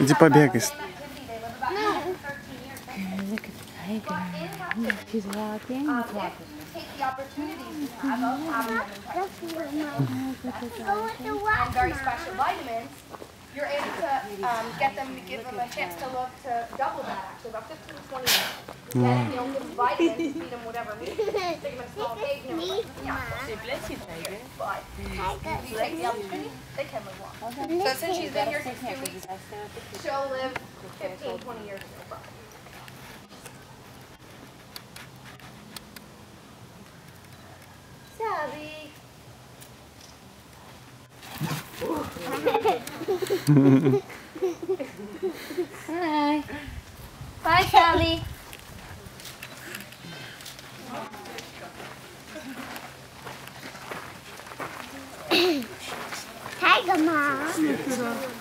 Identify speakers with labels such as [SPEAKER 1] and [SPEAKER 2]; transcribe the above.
[SPEAKER 1] Иди побегай.
[SPEAKER 2] Look at the tiger. She's walking.
[SPEAKER 3] If you take the opportunity to have of having them and very special vitamins, you're able to get them to give them a chance to look to double that actually, about 15 to 20 minutes. Then you know, give them vitamins, feed them whatever meat, stick them in a small cage, but if you take the opportunity, they can live long. So since she's been here 16 weeks, she'll live 15, 20 years no problem. Sally.
[SPEAKER 2] Hi. Bye, Sally.
[SPEAKER 4] Tiger Mom.